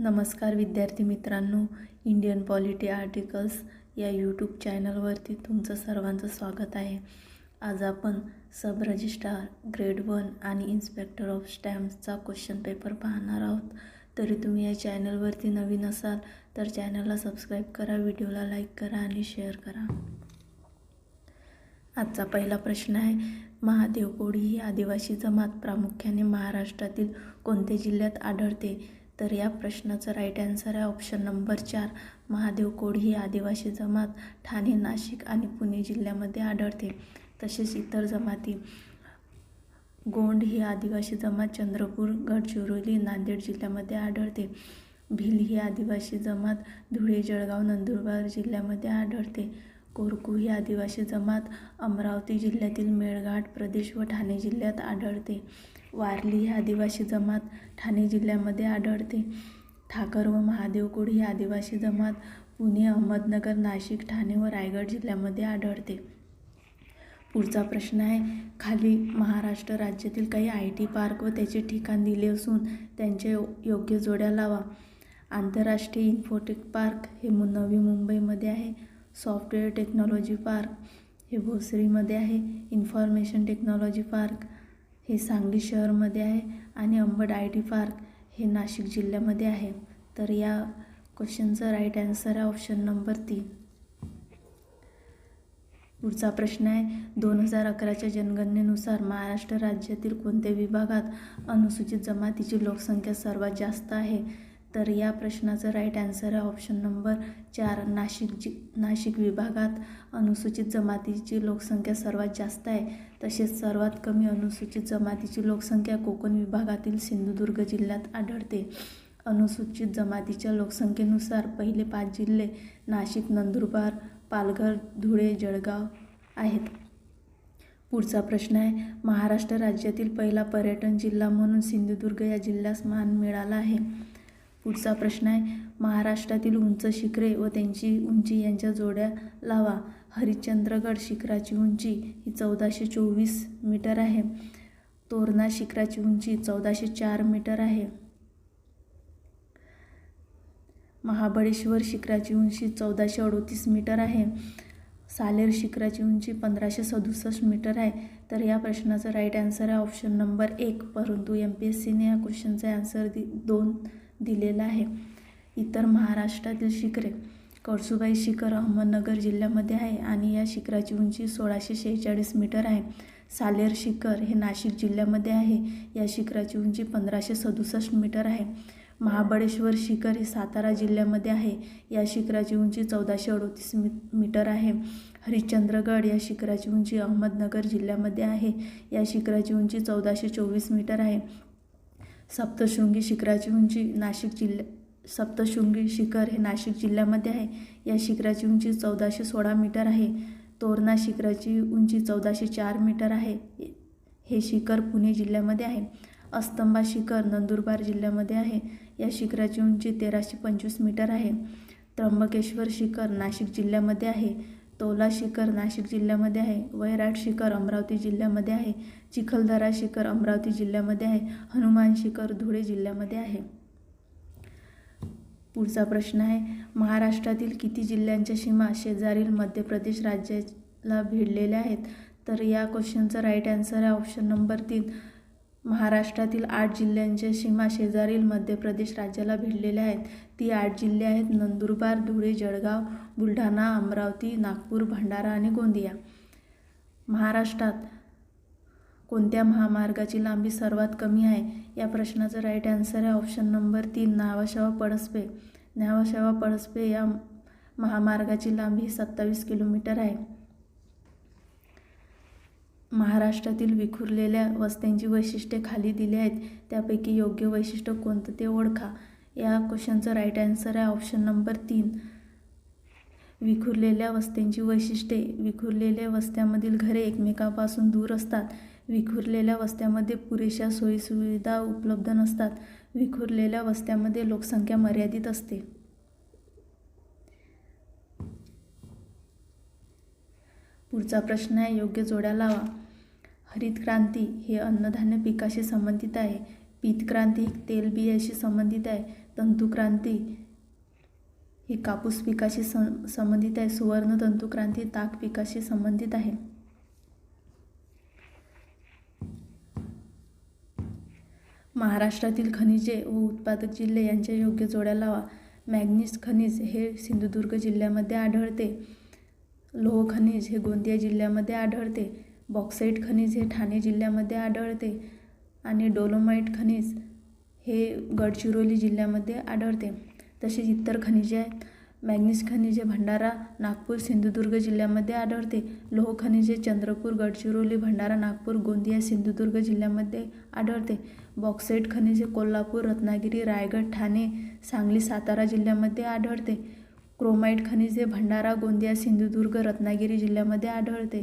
नमस्कार विद्यार्थी मित्रांनो, इंडियन पॉलिटी आर्टिकल्स या यूट्यूब चॅनलवरती तुमचं सर्वांचं स्वागत आहे. आज आपण सब रजिस्ट्रार ग्रेड 1 आणि इन्स्पेक्टर ऑफ स्टॅम्प्सचा क्वेश्चन पेपर पाहणार आहोत. तरी तुम्ही या चॅनलवरती नवीन असाल तर चॅनलला सबस्क्राईब करा, व्हिडिओला लाईक करा आणि शेअर करा. आजचा पहिला प्रश्न आहे, महादेव कोळी ही आदिवासी जमात प्रामुख्याने महाराष्ट्रातील कोणत्या जिल्ह्यात आढळते? तर या प्रश्नाचं राईट आन्सर आहे ऑप्शन नंबर 4. महादेव कोळी ही आदिवासी जमात ठाणे, नाशिक आणि पुणे जिल्ह्यामध्ये आढळते. तसेच इतर जमाती, गोंड ही आदिवासी जमात चंद्रपूर, गडचिरोली, नांदेड जिल्ह्यामध्ये आढळते. भिल ही आदिवासी जमात धुळे, जळगाव, नंदुरबार जिल्ह्यामध्ये आढळते. कोरकू ही आदिवासी जमात अमरावती जिल्ह्यातील मेळघाट प्रदेश व ठाणे जिल्ह्यात आढळते. वारली ही आदिवासी जमात ठाणे जिल्ह्यामध्ये आढळते. ठाकर व महादेव कोळी ही आदिवासी जमात पुणे, अहमदनगर, नाशिक, ठाणे व रायगड जिल्ह्यामध्ये आढळते. पुढचा प्रश्न आहे, खाली महाराष्ट्र राज्यातील काही IT पार्क व त्याचे ठिकाण दिले असून त्यांच्या योग्य जोड्या लावा. आंतरराष्ट्रीय इन्फोटेक पार्क हे नवी मुंबईमध्ये आहे. सॉफ्टवेअर टेक्नॉलॉजी पार्क हे भोसरीमध्ये आहे. इन्फॉर्मेशन टेक्नॉलॉजी पार्क हे सांगली शहरमध्ये आहे आणि अंबड IT पार्क हे नाशिक जिल्ह्यामध्ये आहे. तर या क्वेश्चनचं राईट आन्सर आहे ऑप्शन नंबर 3. पुढचा प्रश्न आहे, 2011च्या जनगणनेनुसार महाराष्ट्र राज्यातील कोणत्या विभागात अनुसूचित जमातीची लोकसंख्या सर्वात जास्त आहे? तर या प्रश्नाचं राईट आन्सर आहे ऑप्शन नंबर 4. नाशिक विभागात अनुसूचित जमातीची लोकसंख्या सर्वात जास्त आहे. तसेच सर्वात कमी अनुसूचित जमातीची लोकसंख्या कोकण विभागातील सिंधुदुर्ग जिल्ह्यात आढळते. अनुसूचित जमातीच्या लोकसंख्येनुसार पहिले 5 जिल्हे नाशिक, नंदुरबार, पालघर, धुळे, जळगाव आहेत. पुढचा प्रश्न आहे, महाराष्ट्र राज्यातील पहिला पर्यटन जिल्हा म्हणून सिंधुदुर्ग या जिल्ह्यास मान मिळाला आहे. पुढचा प्रश्न आहे, महाराष्ट्रातील उंच शिखरे व त्यांची उंची यांच्या जोड्या लावा. हरिश्चंद्रगड शिखराची उंची ही 1424 मीटर आहे. तोरणा शिखराची उंची 1404 मीटर आहे. महाबळेश्वर शिखराची उंची 1438 मीटर आहे. सालेर शिखराची उंची 1567 मीटर आहे. तर या प्रश्नाचं राईट आन्सर आहे ऑप्शन नंबर 1. परंतु MPSCने या क्वेश्चनचा आन्सर 2 दिलेला आहे. इतर महाराष्ट्रातील शिखरे, कळसुबाई शिखर अहमदनगर जिल्ह्यामध्ये आहे आणि या शिखराची उंची 1646 मीटर आहे. सालेर शिखर हे नाशिक जिल्ह्यामध्ये आहे. या शिखराची उंची 1567 मीटर आहे. महाबळेश्वर शिखर हे सातारा जिल्ह्यामध्ये आहे. या शिखराची उंची 1438 मीटर आहे. हरिश्चंद्रगड या शिखराची उंची अहमदनगर जिल्ह्यामध्ये आहे. या शिखराची उंची 1424 मीटर आहे. सप्तशृंगी शिखराची उंची सप्तशृंगी शिखर हे नाशिक जिल्ह्यामध्ये आहे. या शिखराची उंची 1416 मीटर आहे. तोरणा शिखराची उंची 1404 मीटर आहे. हे शिखर पुणे जिल्ह्यामध्ये आहे. अस्तंबा शिखर नंदुरबार जिल्ह्यामध्ये आहे. या शिखराची उंची 1325 मीटर आहे. त्र्यंबकेश्वर शिखर नाशिक जिल्ह्यामध्ये आहे. तोला शिखर नाशिक जिल्ह्यामध्ये आहे. वैराट शिखर अमरावती जिल्ह्यामध्ये आहे. चिखलदरा शिखर अमरावती जिल्ह्यामध्ये आहे. हनुमान शिखर धुळे जिल्ह्यामध्ये आहे. पुढचा प्रश्न आहे, महाराष्ट्रातील किती जिल्ह्यांच्या सीमा शेजारील मध्य प्रदेश राज्याला भिडलेल्या आहेत? तर या क्वेश्चनचं राईट आन्सर आहे ऑप्शन नंबर 3. महाराष्ट्रातील 8 जिल्ह्यांच्या सीमा शेजारील मध्य प्रदेश राज्याला भिडलेल्या आहेत. ती 8 जिल्हे आहेत नंदुरबार, धुळे, जळगाव, बुलढाणा, अमरावती, नागपूर, भंडारा आणि गोंदिया. महाराष्ट्रात कोणत्या महामार्गाची लांबी सर्वात कमी आहे? या प्रश्नाचं राईट आन्सर आहे ऑप्शन नंबर 3. न्हावाशेवा-पळस्पे. न्हावाशेवा-पळस्पे या महामार्गाची लांबी 27 किलोमीटर आहे. महाराष्ट्रातील विखुरलेल्या वस्त्यांची वैशिष्ट्ये खाली दिली आहेत. त्यापैकी योग्य वैशिष्ट्य कोणतं ते ओळखा. या क्वेश्चनचं राईट आन्सर आहे ऑप्शन नंबर 3. विखुरलेल्या वस्त्यांची वैशिष्ट्ये. विखुरलेल्या वस्त्यामधील घरे एकमेकांपासून दूर असतात. विखुरलेल्या वस्त्यामध्ये पुरेशा सोयीसुविधा उपलब्ध नसतात. विखुरलेल्या वस्त्यामध्ये लोकसंख्या मर्यादित असते. पुढचा प्रश्न आहे, योग्य जोड्या लावा. हरित क्रांती हे अन्नधान्य पिकाशी संबंधित आहे. पीत क्रांती तेलबियाशी संबंधित आहे. तंतुक्रांती ही कापूस पिकाशी संबंधित आहे. सुवर्ण तंतुक्रांती ताग पिकाशी संबंधित आहे. महाराष्ट्रातील खनिजे व उत्पादक जिल्हे यांच्या योग्य जोड्या लावा. मॅंगनीज खनिज हे सिंधुदुर्ग जिल्ह्यामध्ये आढळते. लोह खनिज हे गोंदिया जिल्ह्यामध्ये आढळते. बॉक्साईट खनिज हे ठाणे जिल्ह्यामध्ये आढळते आणि डोलोमाईट खनिज हे गडचिरोली जिल्ह्यामध्ये आढळते. तसेच इतर खनिजे आहेत. मॅंगनीज खनिज हे भंडारा, नागपूर, सिंधुदुर्ग जिल्ह्यामध्ये आढळते. लोह खनिज हे चंद्रपूर, गडचिरोली, भंडारा, नागपूर, गोंदिया, सिंधुदुर्ग जिल्ह्यामध्ये आढळते. बॉक्साईट खनिज हे कोल्हापूर, रत्नागिरी, रायगड, ठाणे, सांगली, सातारा जिल्ह्यामध्ये आढळते. क्रोमाईट खनिज हे भंडारा, गोंदिया, सिंधुदुर्ग, रत्नागिरी जिल्ह्यामध्ये आढळते.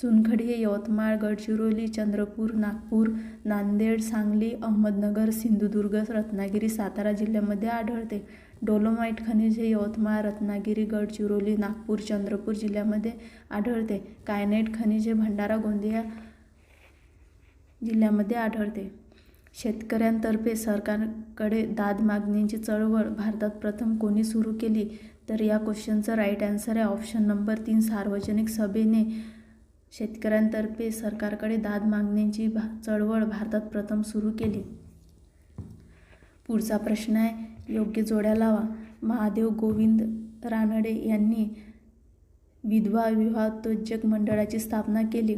चुनखडी हे यवतमाळ, गडचिरोली, चंद्रपूर, नागपूर, नांदेड, सांगली, अहमदनगर, सिंधुदुर्ग, रत्नागिरी, सातारा जिल्ह्यामध्ये आढळते. डोलोमाईट खनिज हे यवतमाळ, रत्नागिरी, गडचिरोली, नागपूर, चंद्रपूर जिल्ह्यामध्ये आढळते. कायनाइट खनिज हे भंडारा, गोंदिया जिल्ह्यामध्ये आढळते. शेतकऱ्यांतर्फे सरकारकडे दाद मागण्याची चळवळ भारतात प्रथम कोणी सुरू केली? तर या क्वेश्चनचं राईट आन्सर आहे ऑप्शन नंबर 3 सार्वजनिक सभेने शेतकऱ्यांतर्फे सरकारकडे दाद मागण्याची चळवळ भारतात प्रथम सुरू केली. पुढचा प्रश्न आहे, योग्य जोड्या लावा. महादेव गोविंद रानडे यांनी विधवा विवाहोत्तेजक मंडळाची स्थापना केली.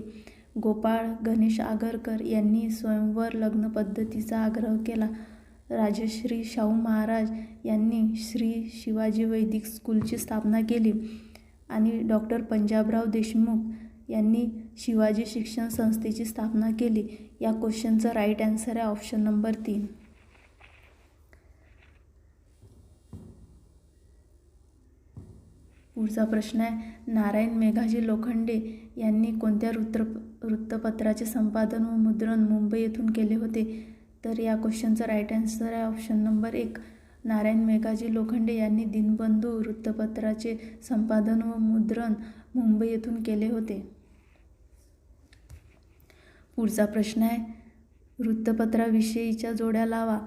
गोपाळ गणेश आगरकर यांनी स्वयंवर लग्न पद्धतीचा आग्रह केला. राजश्री शाहू महाराज यांनी श्री शिवाजी वैदिक स्कूलची स्थापना केली आणि डॉक्टर पंजाबराव देशमुख यांनी शिवाजी शिक्षण संस्थेची स्थापना केली. या क्वेश्चनचं राईट आन्सर आहे ऑप्शन नंबर 3. पुढचा प्रश्न आहे, नारायण मेघाजी लोखंडे यांनी कोणत्या वृत्तपत्राचे संपादन व मुद्रण मुंबई येथून केले होते? तर या क्वेश्चनचं राईट आन्सर आहे ऑप्शन नंबर 1. नारायण मेघाजी लोखंडे यांनी दिनबंधू वृत्तपत्राचे संपादन व मुद्रण मुंबई येथून केले होते. पुढचा प्रश्न आहे, वृत्तपत्राविषयीच्या जोड्या लावा.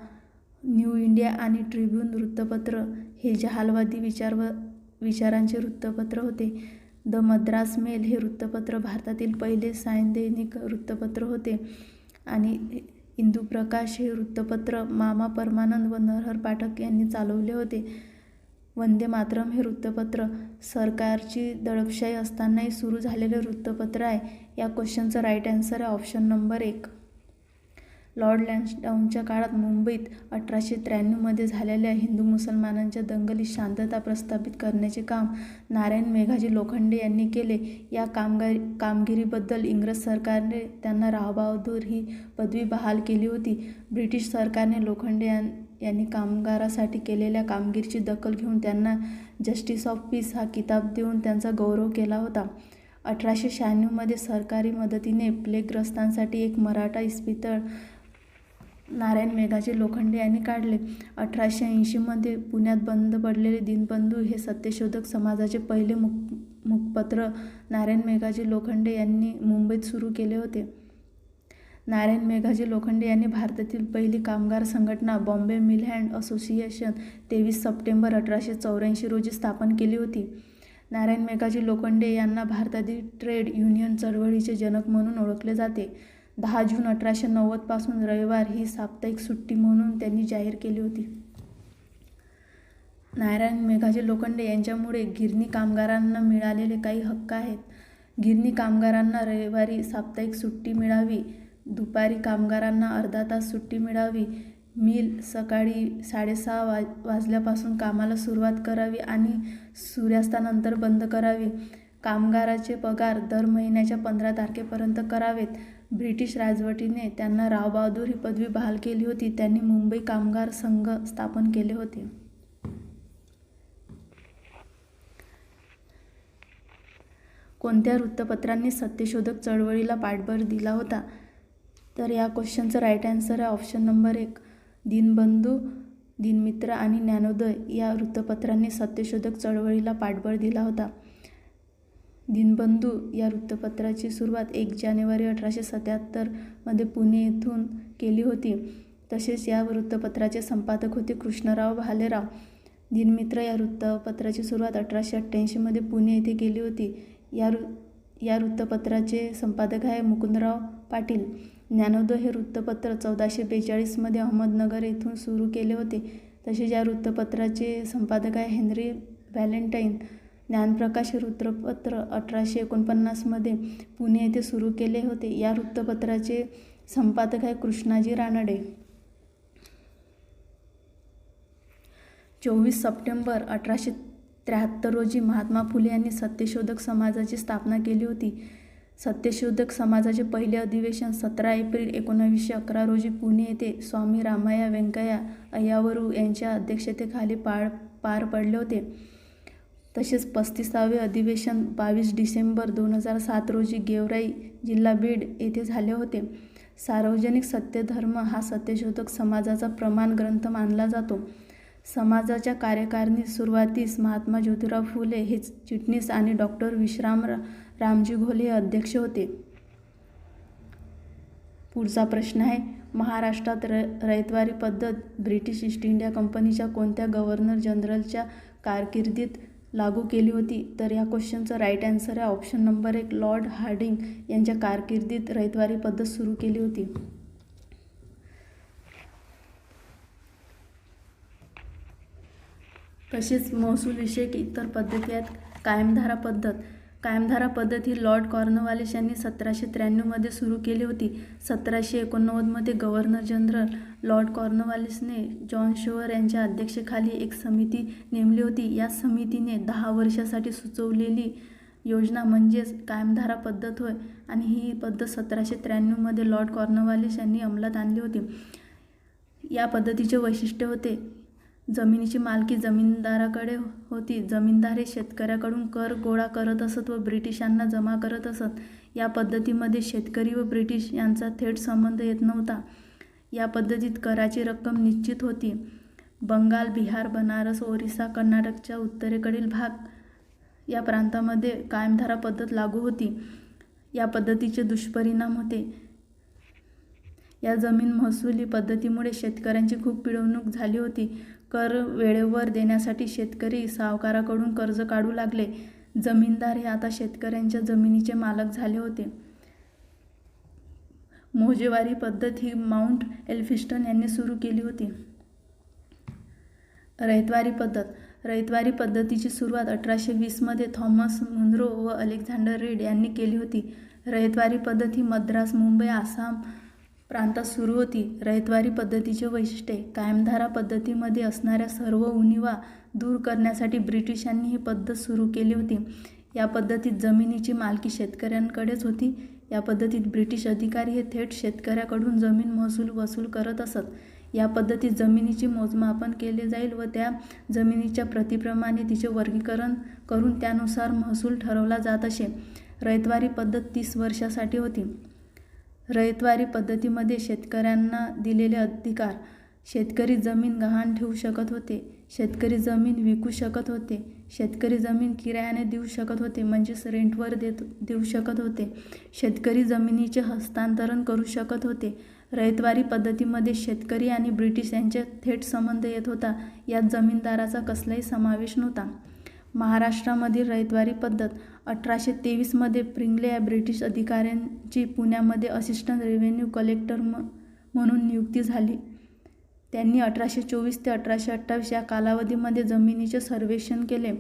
न्यू इंडिया आणि ट्रिब्यून वृत्तपत्र हे जहालवादी विचारांचे वृत्तपत्र होते. द मद्रास मेल हे वृत्तपत्र भारतातील पहिले सायदैनिक वृत्तपत्र होते आणि इंदुप्रकाश हे वृत्तपत्र मामा परमानंद व नरहर पाठक यांनी चालवले होते. वंदे मातरम हे वृत्तपत्र सरकारची दडपशाही असतानाही सुरू झालेले वृत्तपत्र आहे. या क्वेश्चनचं राईट आन्सर आहे ऑप्शन नंबर 1. लॉर्ड लॅन्सडाऊनच्या काळात मुंबईत 1893 झालेल्या हिंदू मुसलमानांच्या दंगलीत शांतता प्रस्थापित करण्याचे काम नारायण मेघाजी लोखंडे यांनी केले. या कामगिरीबद्दल इंग्रज सरकारने त्यांना रावबहादूर ही पदवी बहाल केली होती. ब्रिटिश सरकारने लोखंडे यांनी कामगारासाठी केलेल्या कामगिरीची दखल घेऊन त्यांना जस्टिस ऑफ पीस हा किताब देऊन त्यांचा गौरव केला होता. 1896 सरकारी मदतीने प्लेगग्रस्तांसाठी एक मराठा इस्पितळ नारायण मेघाजी लोखंडे यांनी काढले. 1880 पुण्यात बंद पडलेले दिनबंधू हे सत्यशोधक समाजाचे पहिले मुखपत्र नारायण मेघाजी लोखंडे यांनी मुंबईत सुरू केले होते. नारायण मेघाजी लोखंडे यांनी भारतातील पहिली कामगार संघटना Bombay mill hand association 23 September 1884 रोजी स्थापन केली होती. नारायण मेघाजी लोखंडे यांना भारतातील ट्रेड युनियन चळवळीचे जनक म्हणून ओळखले जाते. 10 जून 1890 पासून रविवार ही साप्ताहिक सुट्टी म्हणून त्यांनी जाहीर केली होती. नारायण मेघाजी लोखंडे यांच्यामुळे गिरणी कामगारांना मिळालेले काही हक्क आहेत. गिरणी कामगारांना रविवारी साप्ताहिक सुट्टी मिळावी, दुपारी कामगारांना अर्धा तास सुट्टी मिळावी, मिल सकाळी 6:30 वाजल्यापासून कामाला सुरुवात करावी आणि सूर्यास्तानंतर बंद करावी, कामगाराचे पगार दर महिन्याच्या 15 तारखेपर्यंत करावेत. ब्रिटिश राजवटीने त्यांना रावबहादूर ही पदवी बहाल केली होती. त्यांनी मुंबई कामगार संघ स्थापन केले होते. कोणत्या वृत्तपत्रांनी सत्यशोधक चळवळीला पाठबळ दिला होता? तर या क्वेश्चनचं राईट आन्सर आहे ऑप्शन नंबर 1. दिनबंधू, दिनमित्र आणि ज्ञानोदय या वृत्तपत्रांनी सत्यशोधक चळवळीला पाठबळ दिला होता. दिनबंधू या वृत्तपत्राची सुरुवात 1 जानेवारी 1877 पुणे येथून केली होती. तसेच या वृत्तपत्राचे संपादक होते कृष्णराव भालेराव. दिनमित्र या वृत्तपत्राची सुरुवात 1888 पुणे येथे केली होती. या वृत्तपत्राचे संपादक आहे मुकुंदराव पाटील. ज्ञानोदय हे वृत्तपत्र 1442 अहमदनगर येथून सुरू केले होते. तसेच या वृत्तपत्राचे संपादक आहे हेनरी व्हॅलेंटाईन. ज्ञानप्रकाश हे वृत्तपत्र 1849 पुणे येथे सुरू केले होते. या वृत्तपत्राचे संपादक आहे कृष्णाजी रानडे. 24 सप्टेंबर 1873 रोजी महात्मा फुले यांनी सत्यशोधक समाजाची स्थापना केली होती. सत्यशोधक समाजाचे पहिले अधिवेशन 17 एप्रिल 1911 रोजी पुणे येथे स्वामी रामय्या व्यंकय्या अय्यावरू यांच्या अध्यक्षतेखाली पार पडले होते. तसेच 35वे अधिवेशन 22 डिसेंबर 2007 रोजी गेवराई, जिल्हा बीड येथे झाले होते. सार्वजनिक सत्यधर्म हा सत्यशोधक समाजाचा प्रमाण ग्रंथ मानला जातो. समाजाच्या कार्यकारिणीत सुरुवातीस महात्मा ज्योतिराव फुले हे चिटणीस आणि डॉक्टर विश्राम रामजी घोले हे अध्यक्ष होते. पुढचा प्रश्न आहे, महाराष्ट्रात रयतवारी पद्धत ब्रिटिश ईस्ट इंडिया कंपनीच्या कोणत्या गव्हर्नर जनरलच्या कारकिर्दीत लागू केली होती? तर या क्वेश्चनचं राईट आन्सर आहे ऑप्शन नंबर 1 लॉर्ड हार्डिंग यांच्या कारकिर्दीत रयतवारी पद्धत सुरू केली होती. तसेच महसूल विषयक इतर पद्धती आहेत. कायमधारा पद्धत. कायमधारा पद्धत ही लॉर्ड कॉर्नवालिस यांनी 1793 सुरू केली होती. 1789 गव्हर्नर जनरल लॉर्ड कॉर्नवालिसने जॉन शोअर यांच्या अध्यक्षतेखाली एक समिती नेमली होती. या समितीने 10 वर्षासाठी सुचवलेली योजना म्हणजेच कायमधारा पद्धत होय आणि ही पद्धत 1793 लॉर्ड कॉर्नवालिस यांनी अंमलात आणली होती. या पद्धतीचे वैशिष्ट्य होते, जमिनीची मालकी जमीनदाराकडे होती. जमीनदार हे शेतकऱ्याकडून कर गोळा करत असत व ब्रिटिशांना जमा करत असत. या पद्धतीमध्ये शेतकरी व ब्रिटिश यांचा थेट संबंध येत नव्हता. या पद्धतीत कराची रक्कम निश्चित होती. बंगाल, बिहार, बनारस, ओरिसा, कर्नाटकच्या उत्तरेकडील भाग या प्रांतामध्ये कायमधारा पद्धत लागू होती. या पद्धतीचे दुष्परिणाम होते. या जमीन महसुली पद्धतीमुळे शेतकऱ्यांची खूप पिळवणूक झाली होती. कर वेळेवर देण्यासाठी शेतकरी सावकाराकडून कर्ज काढू लागले. जमीनदार हे आता शेतकऱ्यांच्या जमिनीचे मालक झाले होते. मोजेवारी पद्धत ही माउंट एल्फिन्स्टन यांनी सुरू केली होती. रयतवारी पद्धत. रयतवारी पद्धतीची सुरुवात 1820 थॉमस मुनरो व अलेक्झांडर रीड यांनी केली होती. रयतवारी पद्धत ही मद्रास, मुंबई, आसाम प्रांतात सुरू होती. रयतवारी पद्धतीचे वैशिष्ट्ये. कायमधारा पद्धतीमध्ये असणाऱ्या सर्व उणिवा दूर करण्यासाठी ब्रिटिशांनी ही पद्धत सुरू केली होती. या पद्धतीत जमिनीची मालकी शेतकऱ्यांकडेच होती. या पद्धतीत ब्रिटिश अधिकारी हे थेट शेतकऱ्याकडून जमीन महसूल वसूल करत असत. या पद्धतीत जमिनीची मोजमापन केले जाईल व त्या जमिनीच्या प्रतीप्रमाणे तिचे वर्गीकरण करून त्यानुसार महसूल ठरवला जात असे. रयतवारी पद्धत 30 वर्षासाठी होती. रयतवारी पद्धतीमध्ये शेतकऱ्यांना दिलेले अधिकार. शेतकरी जमीन गहाण ठेवू शकत होते. शेतकरी जमीन विकू शकत होते. शेतकरी जमीन किरायाने देऊ शकत होते म्हणजेच रेंटवर देऊ शकत होते. शेतकरी जमिनीचे हस्तांतरण करू शकत होते. रयतवारी पद्धतीमध्ये शेतकरी आणि ब्रिटिश यांच्यात थेट संबंध येत होता. यात जमीनदाराचा कसलाही समावेश नव्हता. महाराष्ट्रामधील रयतवारी पद्धत. 1823 प्रिंगले या ब्रिटिश अधिकाऱ्यांची पुण्यामध्ये असिस्टंट रेव्हेन्यू कलेक्टर म्हणून नियुक्ती झाली. त्यांनी 1824 ते 1828 या कालावधीमध्ये जमिनीचे सर्वेक्षण केले.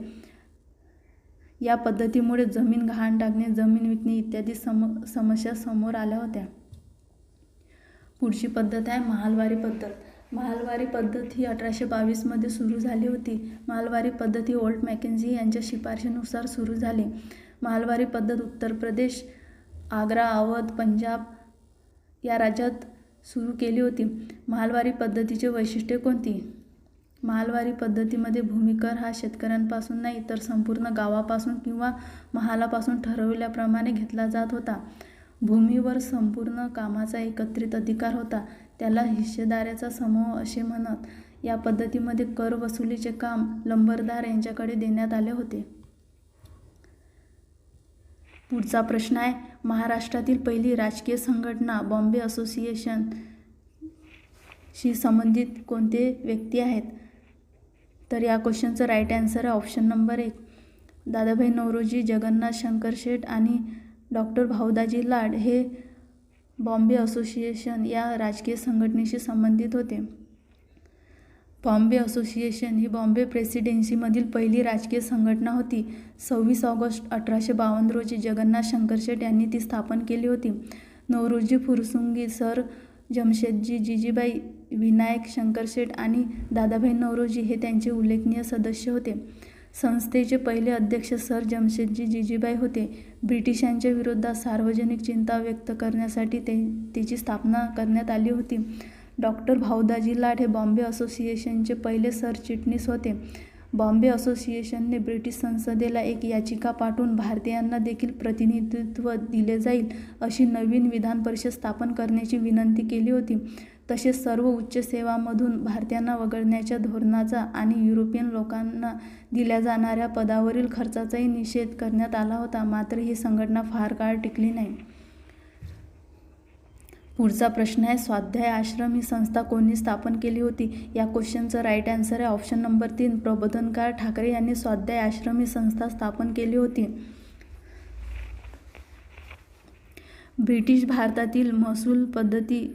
या पद्धतीमुळे जमीन गहाण टाकणे, जमीन विकणे इत्यादी समस्या समोर आल्या होत्या. पुढची पद्धत आहे महालवारी पद्धत. महालवारी पद्धत ही 1822 सुरू झाली होती. महालवारी पद्धत ही ओल्ट मॅकेन्झी यांच्या शिफारशीनुसार सुरू झाली. महालवारी पद्धत उत्तर प्रदेश, आग्रा, अवध, पंजाब या राज्यात सुरू केली होती. महालवारी पद्धतीचे वैशिष्ट्ये कोणती? महालवारी पद्धतीमध्ये भूमिकर हा शेतकऱ्यांपासून नाही तर संपूर्ण गावापासून किंवा महालापासून ठरवल्याप्रमाणे घेतला जात होता. भूमीवर संपूर्ण कामाचा एकत्रित अधिकार होता. त्याला हिस्सेदाराचा समूह असे म्हणत. या पद्धतीमध्ये कर वसुलीचे काम लंबरदार यांच्याकडे देण्यात आले होते. पुढचा प्रश्न आहे, महाराष्ट्रातील पहिली राजकीय संघटना बॉम्बे असोसिएशन शी संबंधित कोणते व्यक्ती आहेत? तर या क्वेश्चनचं राईट आन्सर आहे ऑप्शन नंबर 1 दादाभाई नौरोजी, जगन्नाथ शंकर शेठ आणि डॉक्टर भाऊदाजी लाड हे बॉम्बे असोसिएशन या राजकीय संघटनेशी संबंधित होते. बॉम्बे असोसिएशन ही बॉम्बे प्रेसिडेन्सीमधील पहिली राजकीय संघटना होती. 26 ऑगस्ट 1852 रोजी जगन्नाथ शंकर शेठ यांनी ती स्थापन केली होती. नौरोजी फुरसुंगी, सर जमशेदजी जिजीबाई, विनायक शंकर शेठ आणि दादाभाई नौरोजी हे त्यांचे उल्लेखनीय सदस्य होते. संस्थेचे पहिले अध्यक्ष सर जमशेदजी जिजीबाई होते. ब्रिटिशांच्या विरोधात सार्वजनिक चिंता व्यक्त करण्यासाठी त्याची स्थापना करण्यात आली होती. डॉक्टर भाऊदाजी लाड हे बॉम्बे असोसिएशनचे पहिले सरचिटणीस होते. बॉम्बे असोसिएशनने ब्रिटिश संसदेला एक याचिका पाठवून भारतीयांना देखील प्रतिनिधित्व दिले जाईल अशी नवीन विधान परिषद स्थापन करण्याची विनंती केली होती. तसेच सर्व उच्च सेवांमधून भारतीयांना वगळण्याच्या धोरणाचा आणि युरोपियन लोकांना दिल्या जाणाऱ्या पदावरील खर्चाचाही निषेध करण्यात आला होता. मात्र ही संघटना फार काळ टिकली नाही. पुढचा प्रश्न आहे, स्वाध्याय आश्रम ही संस्था कोणी स्थापन केली होती? या क्वेश्चनचं राईट आन्सर आहे ऑप्शन नंबर 3 प्रबोधनकार ठाकरे यांनी स्वाध्याय आश्रम ही संस्था स्थापन केली होती. ब्रिटिश भारतातील महसूल पद्धती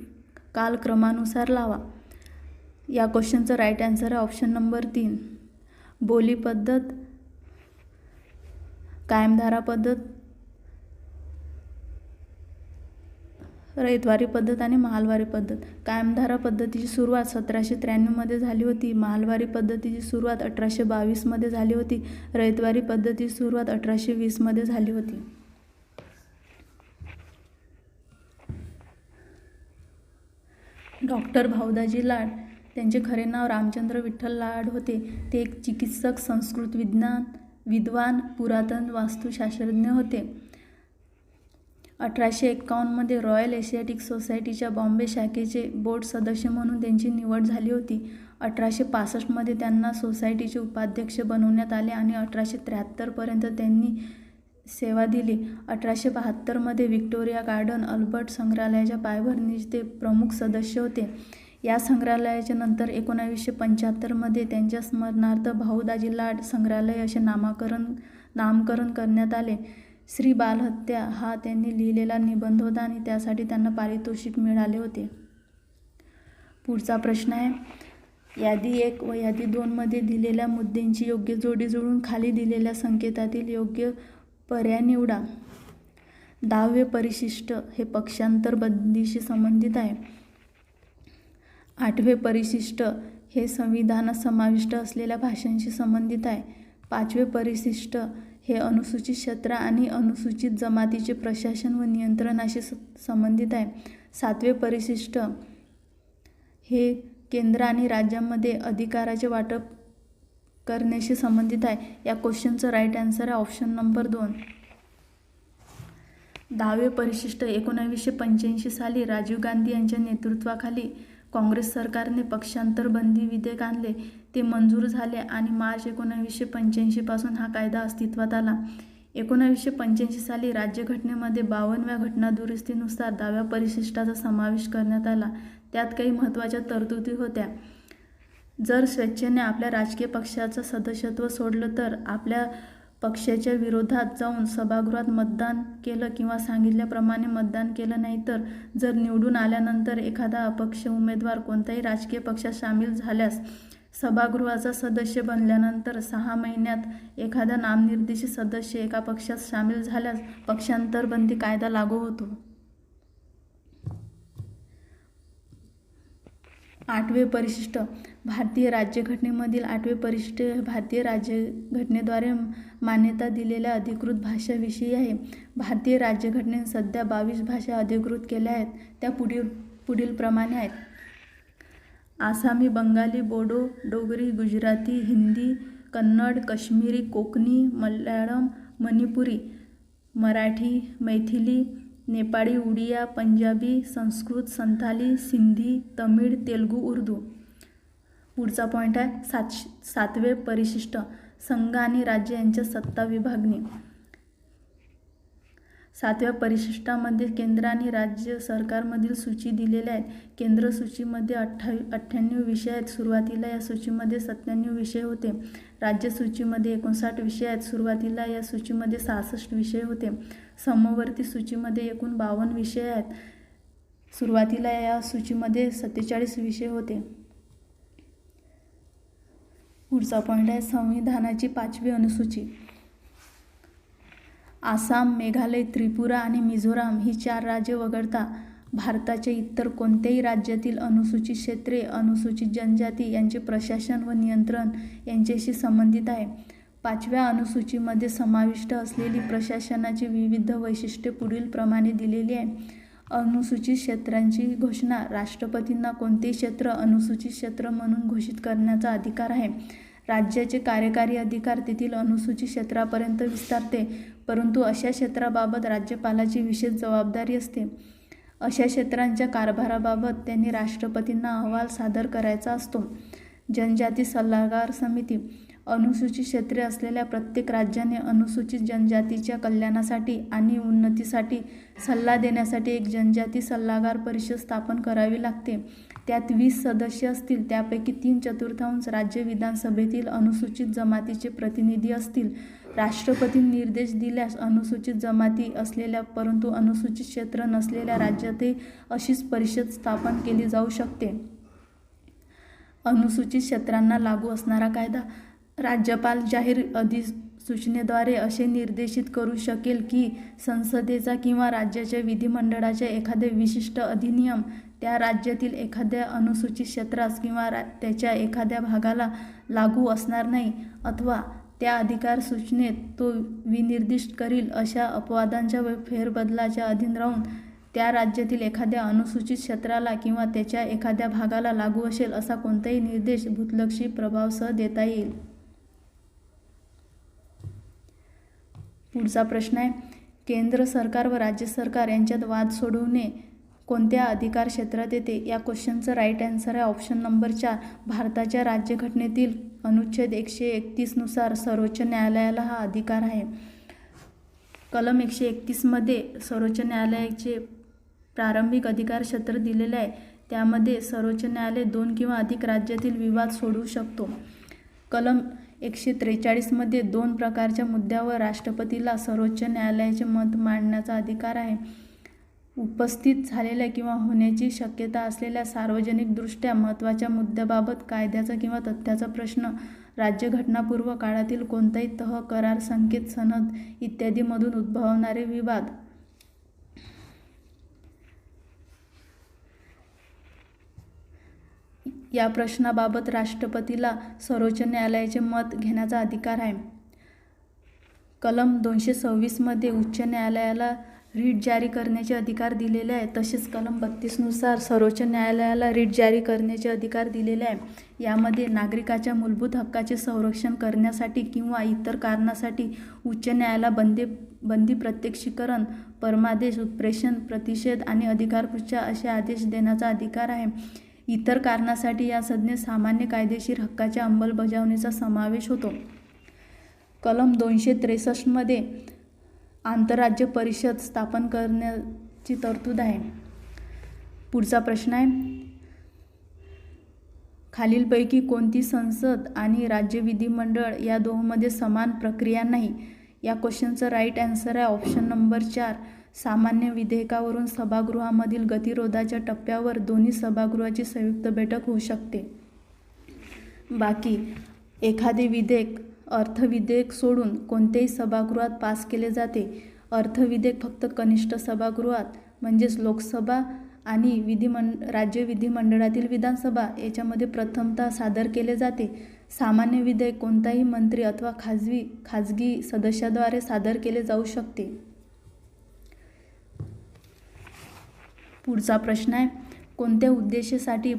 कालक्रमानुसार लावा. या क्वेश्चनचं राईट आन्सर आहे ऑप्शन नंबर 3 बोली पद्धत, कायमधारा पद्धत, रयतवारी पद्धत आणि महालवारी पद्धत. कायमधारा पद्धतीची सुरुवात 1793 मध्ये झाली होती. महालवारी पद्धतीची सुरुवात 1822 मध्ये झाली होती. रयतवारी पद्धतीची सुरुवात 1820 मध्ये झाली होती. डॉक्टर भाऊदाजी लाड, त्यांचे खरे नाव रामचंद्र विठ्ठल लाड होते. ते एक चिकित्सक, संस्कृत विद्वान, पुरातन वास्तुशास्त्रज्ञ होते. 1851 मध्ये रॉयल एशियाटिक सोसायटीच्या बॉम्बे शाखेचे बोर्ड सदस्य म्हणून त्यांची निवड झाली होती. 1865 मध्ये त्यांना सोसायटीचे उपाध्यक्ष बनवण्यात आले आणि 1873 पर्यंत त्यांनी सेवा दिली. 1872 मध्ये व्हिक्टोरिया गार्डन अल्बर्ट संग्रहालयाच्या पायाभरणीचे ते प्रमुख सदस्य होते. या संग्रहालयाच्या नंतर 1975 मध्ये त्यांच्या स्मरणार्थ भाऊदाजी लाड संग्रहालय असे नामकरण करण्यात आले. श्री बालहत्या हा त्यांनी लिहिलेला निबंध होता आणि त्यासाठी त्यांना पारितोषिक मिळाले होते. पुढचा प्रश्न आहे, यादी 1 व यादी 2 मध्ये दिलेल्या मुद्द्यांची योग्य जोडी जुळवून खाली दिलेल्या संकेतातील योग्य पर्याय निवडा. 10वे परिशिष्ट हे पक्षांतर बंदीशी संबंधित आहे. 8वे परिशिष्ट हे संविधानात समाविष्ट असलेल्या भाषांशी संबंधित आहे. 5वे परिशिष्ट हे अनुसूचित क्षेत्र आणि अनुसूचित जमातीचे प्रशासन व नियंत्रणाशी संबंधित आहे. 7वे परिशिष्ट हे केंद्र आणि राज्यांमध्ये अधिकाराचे वाटप करण्याशी संबंधित आहे. या क्वेश्चनचं राईट आन्सर आहे ऑप्शन नंबर 2 10वे परिशिष्ट 1985 साली राजीव गांधी यांच्या नेतृत्वाखाली काँग्रेस सरकारने पक्षांतर बंदी विधेयक आणले. ते मंजूर झाले आणि मार्च 1985 पासून हा कायदा अस्तित्वात आला. 1985 साली राज्यघटनेमध्ये 52व्या घटनादुरुस्तीनुसार 10व्या परिशिष्टाचा समावेश करण्यात आला. त्यात काही महत्त्वाच्या तरतुदी होत्या. जर स्वेच्छेने आपल्या राजकीय पक्षाचं सदस्यत्व सोडलं तर आपल्या पक्षाच्या विरोधात जाऊन सभागृहात मतदान केलं किंवा सांगितल्याप्रमाणे मतदान केलं नाही तर जर निवडून आल्यानंतर एखादा अपक्ष उमेदवार कोणत्याही राजकीय पक्षात सामील झाल्यास सभागृहाचा सदस्य बनल्यानंतर 6 महिन्यात एखादा नामनिर्देशित सदस्य एका पक्षात सामील झाल्यास पक्षांतर बंदी कायदा लागू होतो. 8वे परिशिष्ट भारतीय राज्यघटनेमधील 8वे परिशिष्ट भारतीय राज्यघटनेद्वारे मान्यता दिलेल्या अधिकृत भाषाविषयी आहे. भारतीय राज्यघटनेने सध्या 22 भाषा अधिकृत केल्या आहेत. त्या पुढील प्रमाणे आहेत. आसामी, बंगाली, बोडो, डोगरी, गुजराती, हिंदी, कन्नड, काश्मीरी, कोकणी, मल्याळम, मणिपुरी, मराठी, मैथिली, नेपाळी, उडिया, पंजाबी, संस्कृत, संथाली, सिंधी, तमिळ, तेलुगू, उर्दू. पुढचा पॉईंट आहे 7वे परिशिष्ट संघ आणि राज्य यांच्या सत्ता विभागणी. 7व्या परिशिष्टामध्ये केंद्र आणि राज्य सरकारमधील सूची दिलेल्या आहेत. केंद्र सूचीमध्ये 98 विषय आहेत. सुरुवातीला या सूचीमध्ये 97 विषय होते. राज्य सूचीमध्ये 59 विषय आहेत. सुरुवातीला या सूचीमध्ये 66 विषय होते. समवर्ती सूचीमध्ये एकूण 52 विषय आहेत. सुरुवातीला या सूचीमध्ये 47 विषय होते. पुढचा पॉईंट आहे संविधानाची 5वी अनुसूची. आसाम, मेघालय, त्रिपुरा आणि मिझोराम ही 4 राज्ये वगळता भारताच्या इतर कोणत्याही राज्यातील अनुसूचित क्षेत्रे, अनुसूचित जनजाती यांचे प्रशासन व नियंत्रण यांच्याशी संबंधित आहे. 5व्या अनुसूचीमध्ये समाविष्ट असलेली प्रशासनाची विविध वैशिष्ट्ये पुढील प्रमाणे दिलेली आहे. अनुसूचित क्षेत्रांची घोषणा. राष्ट्रपतींना कोणतेही क्षेत्र अनुसूचित क्षेत्र म्हणून घोषित करण्याचा अधिकार आहे. राज्याचे कार्यकारी अधिकार तेथील अनुसूचित क्षेत्रापर्यंत विस्तारते, परंतु अशा क्षेत्राबाबत राज्यपालाची विशेष जबाबदारी असते. अशा क्षेत्रांच्या कारभाराबाबत त्यांनी राष्ट्रपतींना अहवाल सादर करायचा असतो. जनजाती सल्लागार समिती. अनुसूचित क्षेत्रे असलेल्या प्रत्येक राज्याने अनुसूचित जनजातीच्या कल्याणासाठी आणि उन्नतीसाठी सल्ला देण्यासाठी एक जनजाती सल्लागार परिषद स्थापन करावी लागते. त्यात 20 सदस्य असतील. त्यापैकी 3/4 राज्य विधानसभेतील अनुसूचित जमातीचे प्रतिनिधी असतील. राष्ट्रपतींनी निर्देश दिल्यास अनुसूचित जमाती असलेल्या परंतु अनुसूचित क्षेत्र नसलेल्या राज्यातही अशीच परिषद स्थापन केली जाऊ शकते. अनुसूचित क्षेत्रांना लागू असणारा कायदा. राज्यपाल जाहीर अधिसूचनेद्वारे असे निर्देशित करू शकेल की संसदेचा किंवा राज्याच्या विधिमंडळाचे एखादे विशिष्ट अधिनियम त्या राज्यातील एखाद्या अनुसूचित क्षेत्रास किंवा त्याच्या एखाद्या भागाला लागू असणार नाही, अथवा त्या अधिकार सूचनेत तो विनिर्दिष्ट करील अशा अपवादांच्या व फेरबदलाच्या अधीन राहून त्या राज्यातील एखाद्या अनुसूचित क्षेत्राला किंवा त्याच्या एखाद्या भागाला लागू असेल असा कोणताही निर्देश भूतलक्षी प्रभावासह देता येईल. पुढचा प्रश्न आहे केंद्र सरकार व राज्य सरकार यांच्यात वाद सोडवणे कोणत्या अधिकार क्षेत्रात येते? या क्वेश्चनचं राईट आन्सर आहे ऑप्शन नंबर 4. भारताच्या राज्यघटनेतील अनुच्छेद 131 नुसार सर्वोच्च न्यायालयाला हा अधिकार आहे. कलम 131 मध्ये सर्वोच्च न्यायालयाचे प्रारंभिक अधिकार क्षेत्र दिलेले आहे. त्यामध्ये सर्वोच्च न्यायालय 2 किंवा अधिक राज्यातील विवाद सोडवू शकतो. कलम 143 मध्ये 2 प्रकारच्या मुद्द्यावर राष्ट्रपतीला सर्वोच्च न्यायालयाचे मत मांडण्याचा अधिकार आहे. उपस्थित झालेल्या किंवा होण्याची शक्यता असलेल्या सार्वजनिकदृष्ट्या महत्त्वाच्या मुद्द्याबाबत कायद्याचा किंवा तथ्याचा प्रश्न, राज्यघटनापूर्व काळातील कोणताही तह, करार, संकेत, सनद इत्यादीमधून उद्भवणारे विवाद. या प्रश्नाबाबत राष्ट्रपतीला सर्वोच्च न्यायालयाचे मत घेण्याचा अधिकार आहे. कलम 226 मध्ये उच्च न्यायालयाला रिट जारी करण्याचे अधिकार दिलेले आहे. तसेच कलम 32 नुसार सर्वोच्च न्यायालयाला रिट जारी करण्याचे अधिकार दिलेले आहे. यामध्ये नागरिकाच्या मूलभूत हक्काचे संरक्षण करण्यासाठी किंवा इतर कारणासाठी उच्च न्यायालयाला बंदी, प्रत्यक्षीकरण, परमादेश, उत्प्रेषण, प्रतिषेध आणि अधिकारपुच्ಛ असे आदेश देण्याचा अधिकार आहे. इतर कारणासाठी या संज्ञेत सामान्य कायदेशीर हक्काच्या अंमलबजावणीचा समावेश होतो. कलम 263 मध्ये आंतरराज्य परिषद स्थापन करण्याची तरतूद आहे. पुढचा प्रश्न आहे खालीलपैकी कोणती संसद आणि राज्य विधिमंडळ या दोहोंमध्ये समान प्रक्रिया नाही? या क्वेश्चनचं राईट आन्सर आहे ऑप्शन नंबर 4. सामान्य विधेयकावरून सभागृहामधील गतिरोधाच्या टप्प्यावर दोन्ही सभागृहाची संयुक्त बैठक होऊ शकते. बाकी एखादे विधेयक अर्थविधेयक सोडून कोणत्याही सभागृहात पास केले जाते. अर्थविधेयक फक्त कनिष्ठ सभागृहात म्हणजेच लोकसभा आणि राज्य विधिमंडळातील विधानसभा याच्यामध्ये प्रथमतः सादर केले जाते. सामान्य विधेयक कोणताही मंत्री अथवा खाजगी सदस्याद्वारे सादर केले जाऊ शकते. पुढचा प्रश्न आहे कोणत्या उद्देशासाठी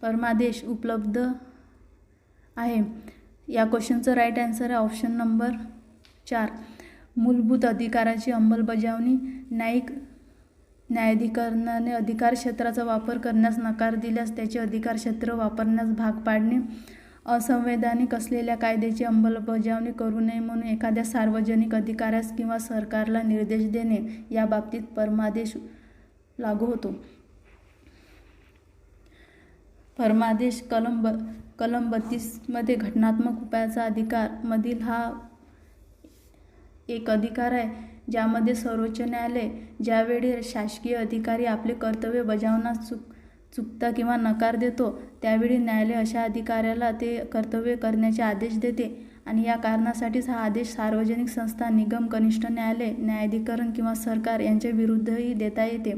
परमादेश उपलब्ध आहे? या क्वेश्चनचं राईट आन्सर आहे ऑप्शन नंबर 4. मूलभूत अधिकाराची अंमलबजावणी, न्यायाधिकरणाने अधिकार क्षेत्राचा वापर करण्यास नकार दिल्यास त्याचे अधिकार क्षेत्र वापरण्यास भाग पाडणे, असंवैधानिक असलेल्या कायद्याची अंमलबजावणी करू नये म्हणून एखाद्या सार्वजनिक अधिकाऱ्यास किंवा सरकारला निर्देश देणे याबाबतीत परमादेश लागू होतो. परमादेश कलम 32 मध्ये घटनात्मक उपायाचा अधिकार मधील हा एक अधिकार आहे, ज्यामध्ये सर्वोच्च न्यायालय ज्यावेळी शासकीय अधिकारी आपले कर्तव्य बजावण्यास चुकता किंवा नकार देतो, त्यावेळी न्यायालय अशा अधिकाऱ्याला ते कर्तव्य करण्याचे आदेश देते आणि या कारणासाठीच हा आदेश सार्वजनिक संस्था, निगम, कनिष्ठ न्यायालय, न्यायाधिकरण किंवा सरकार यांच्या विरुद्धही देता येते.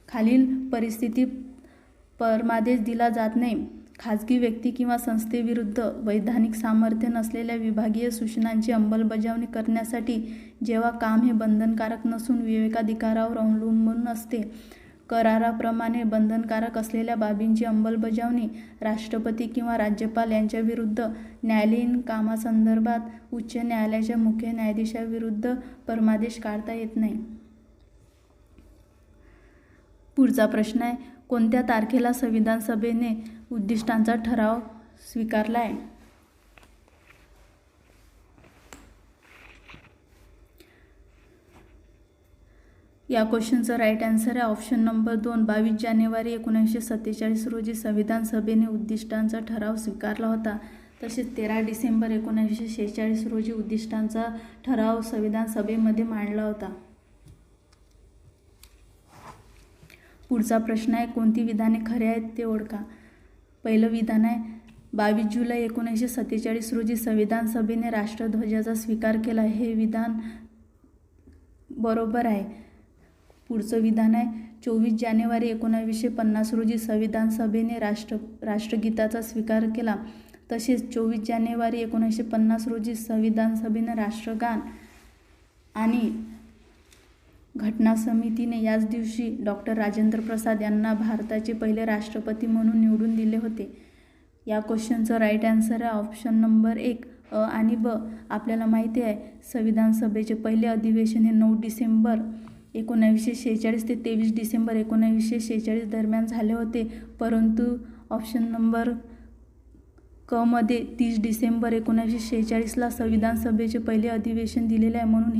खालील परिस्थितीत परमादेश दिला जात नाही: खाजगी व्यक्ती किंवा संस्थेविरुद्ध वैधानिक सामर्थ्य नसलेल्या विभागीय सूचनांची अंमलबजावणी करण्यासाठी, जेव्हा काम हे बंधनकारक नसून विवेकाधिकारावर अवलंबून असते. कराराप्रमाणे बंधनकारक असलेल्या बाबींची अंमलबजावणी राष्ट्रपती किंवा राज्यपाल यांच्याविरुद्ध, न्यायालयीन कामासंदर्भात उच्च न्यायालयाच्या मुख्य न्यायाधीशाविरुद्ध परमादेश काढता येत नाही. पुढचा प्रश्न आहे: कोणत्या तारखेला संविधान सभेने उद्दिष्टांचा ठराव स्वीकारला आहे? या क्वेश्चनचं राईट आन्सर आहे ऑप्शन नंबर 2, 22 जानेवारी 1947 रोजी संविधान सभेने उद्दिष्टांचा ठराव स्वीकारला होता. तसेच 13 डिसेंबर 1946 रोजी उद्दिष्टांचा ठराव संविधान सभेमध्ये मांडला होता. पुढचा प्रश्न आहे: कोणती विधाने खरी आहेत ते ओळखा. पहिलं विधान आहे: 22 जुलै 1947 रोजी संविधान सभेने राष्ट्रध्वजाचा स्वीकार केला. हे विधान बरोबर आहे. पुढचं विधान आहे: 24 जानेवारी 1950 रोजी संविधान सभेने राष्ट्रगीताचा स्वीकार केला. तसेच 24 जानेवारी 1950 रोजी संविधान सभेने राष्ट्रगान आणि घटना समितीने याच दिवशी डॉ. राजेंद्र प्रसाद यांना भारताचे पहिले राष्ट्रपती म्हणून निवडून दिले होते. या क्वेश्चनचं राईट आन्सर आहे ऑप्शन नंबर 1, अ आणि ब. आपल्याला माहिती आहे संविधान सभेचे पहिले अधिवेशन हे 9 डिसेंबर 1946 ते 23 डिसेंबर 1946 दरम्यान झाले होते, परंतु ऑप्शन नंबर क मध्ये 30 डिसेंबर 1946ला संविधान सभेचे पहिले अधिवेशन दिलेले आहे, म्हणून